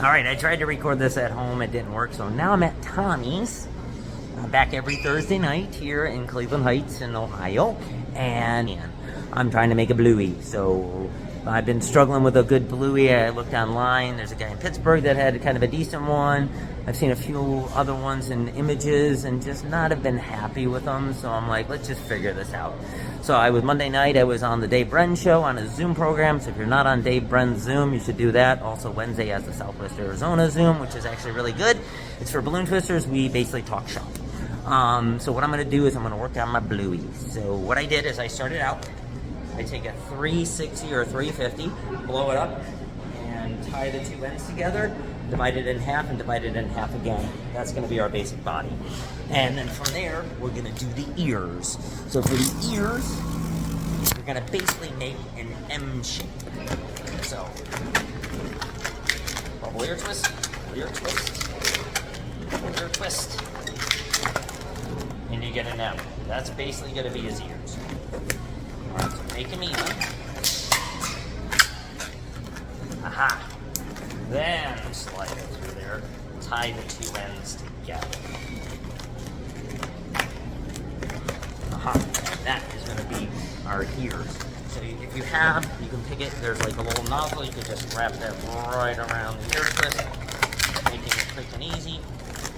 Alright, I tried to record this at home, it didn't work, so now I'm at Tommy's. I'm back every Thursday night here in Cleveland Heights in Ohio, and I'm trying to make a bluey. So I've been struggling with a good bluey. I looked online, there's a guy in Pittsburgh that had kind of a decent one. I've seen a few other ones in images and just not have been happy with them, so I'm like, let's just figure this out. So Monday night, I was on the Dave Bren show on a Zoom program, so if you're not on Dave Bren's Zoom, you should do that. Also Wednesday has the Southwest Arizona Zoom, which is actually really good. It's for balloon twisters. We basically talk shop. So what I'm going to do is I'm going to work on my bluey. So what I did is I started out, I take a 360 or a 350, blow it up, and tie the two ends together, divide it in half, and divide it in half again. That's going to be our basic body. And then from there, we're going to do the ears. So for the ears, we're going to basically make an M shape. So, bubble ear twist, ear twist, ear twist, and you get an M. That's basically going to be his ears. Alright, so make him even. Aha! Then slide it through there, tie the two ends together. Aha! That is going to be our ears. So if you have, you can pick it, there's like a little nozzle, you can just wrap that right around the ear twist, making it quick and easy,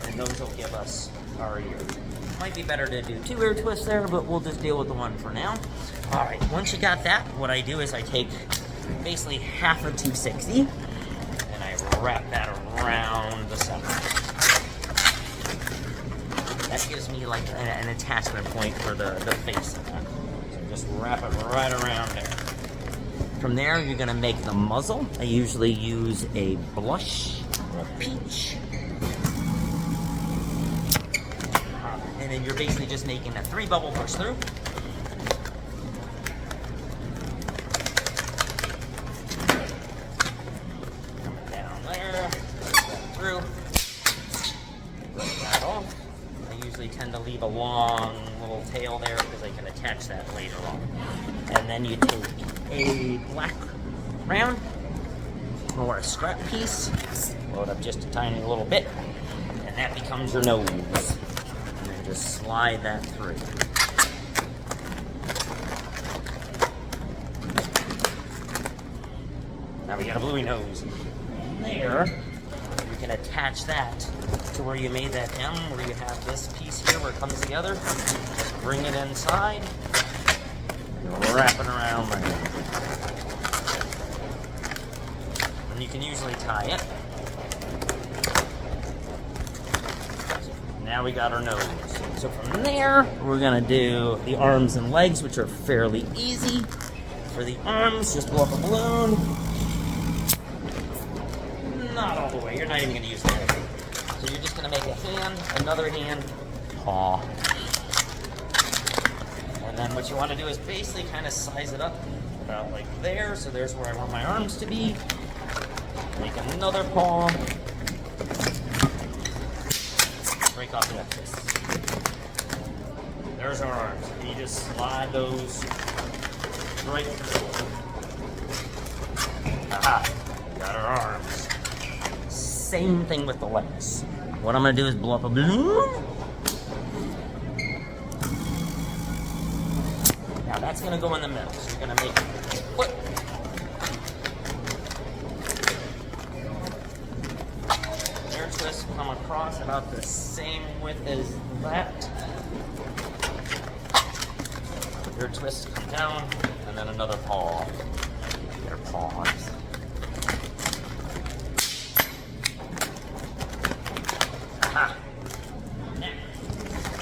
and those will give us our ears. Might be better to do two ear twists there, but we'll just deal with the one for now. Alright, once you got that, what I do is I take basically half a 260, and I wrap that around the center. That gives me like an attachment point for the face of that. So just wrap it right around there. From there, you're going to make the muzzle. I usually use a blush or a peach. And then you're basically just making a 3-bubble push through. Coming down there, push that through. Break that off. I usually tend to leave a long little tail there because I can attach that later on. And then you take a black round or a scrap piece, load up just a tiny little bit, and that becomes your nose. Just slide that through. Now we got a bluey nose. There, you can attach that to where you made that M, where you have this piece here where it comes together. Just bring it inside. Wrap it around there. And you can usually tie it. Now we got our nose. So from there, we're gonna do the arms and legs, which are fairly easy. For the arms, just blow up a balloon. Not all the way, you're not even gonna use the head. So you're just gonna make a hand, another hand, paw. And then what you wanna do is basically kind of size it up about like there. So there's where I want my arms to be. Make another paw. Break off the excess. There's our arms. You just slide those right through. Aha! Got our arms. Same thing with the legs. What I'm going to do is blow up a balloon. Now that's going to go in the middle. So you're going to make a foot. Air twist come across about the same width as that. Your twist come down, and then another paw. Their paws. Aha! Now,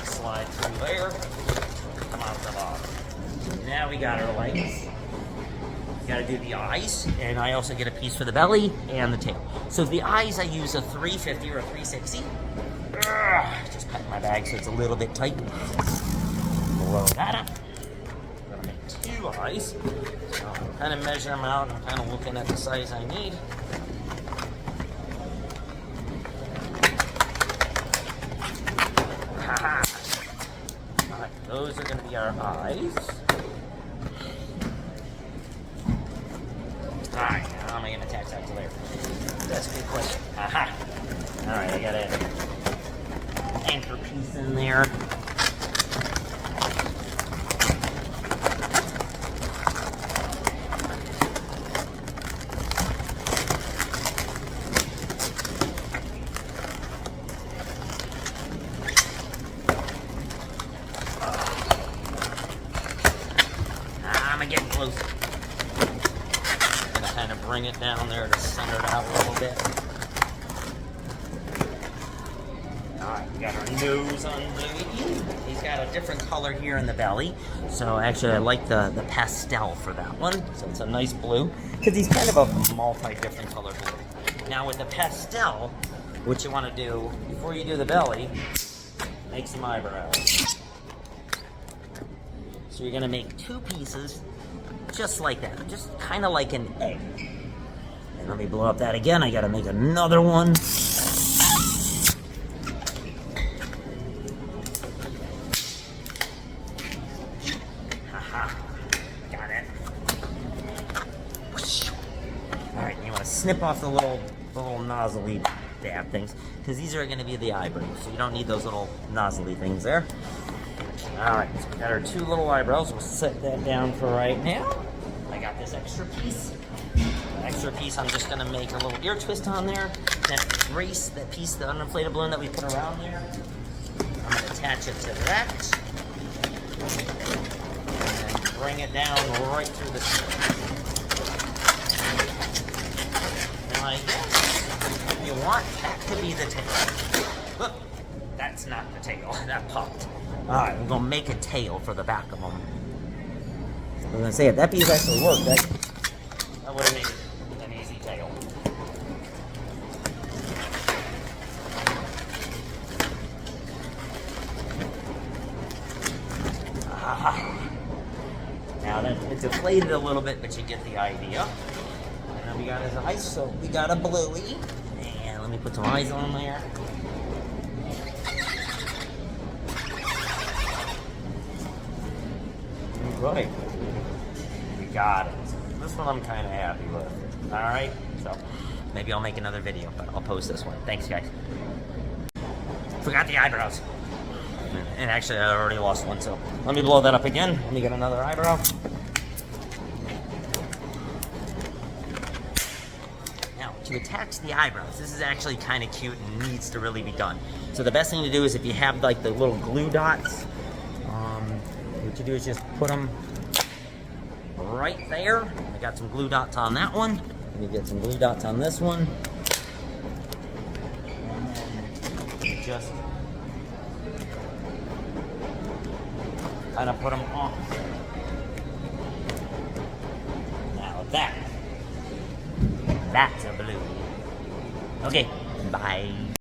slide through there. Come out the bottom. Now we got our legs. You gotta do the eyes, and I also get a piece for the belly and the tail. So the eyes, I use a 350 or a 360. Just cut my bag so it's a little bit tight. Blow that up. I'm gonna make 2 eyes. So I'm kind of measure them out. I'm kind of looking at the size I need. Haha. Alright, those are gonna be our eyes. Alright, how am I going to attach that to there? That's a good question. Aha. All right, I got an anchor piece in there. I'm getting close. I'm gonna kind of bring it down there to center it out a little bit. Alright, we got our nose on Louie. He's got a different color here in the belly. So actually I like the pastel for that one. So it's a nice blue. Because he's kind of a multi-different color blue. Now with the pastel, what you want to do, before you do the belly, make some eyebrows. So you're gonna make two pieces, just like that, just kind of like an egg. And let me blow up that again. I gotta make another one. Haha, got it. All right, you want to snip off the little nozzly dab things, because these are gonna be the eyebrows, so you don't need those little nozzly things there. Alright, so we got our two little eyebrows. We'll set that down for right now. I got this extra piece. The extra piece, I'm just going to make a little ear twist on there. That brace, that piece, the uninflated balloon that we put around there, I'm going to attach it to that. And bring it down right through the center. And like that, if you want, that could be the tail. Look, that's not the tail. That popped. Alright, we're gonna make a tail for the back of them. I was gonna say, if that piece actually worked, that would have made an easy tail. Ah. Now that it's deflated a little bit, but you get the idea. And then we got his eyes, so we got a bluey. And let me put some eyes on there. Right. You got it. This one I'm kind of happy with. Alright, so maybe I'll make another video, but I'll post this one. Thanks, guys. Forgot the eyebrows. And actually, I already lost one, so let me blow that up again. Let me get another eyebrow. Now, to attach the eyebrows, this is actually kind of cute and needs to really be done. So the best thing to do is if you have like the little glue dots, what you do is just put them right there. I got some glue dots on that one. Let me get some glue dots on this one. And then just kind of put them on. Now that's a blue. Okay, bye.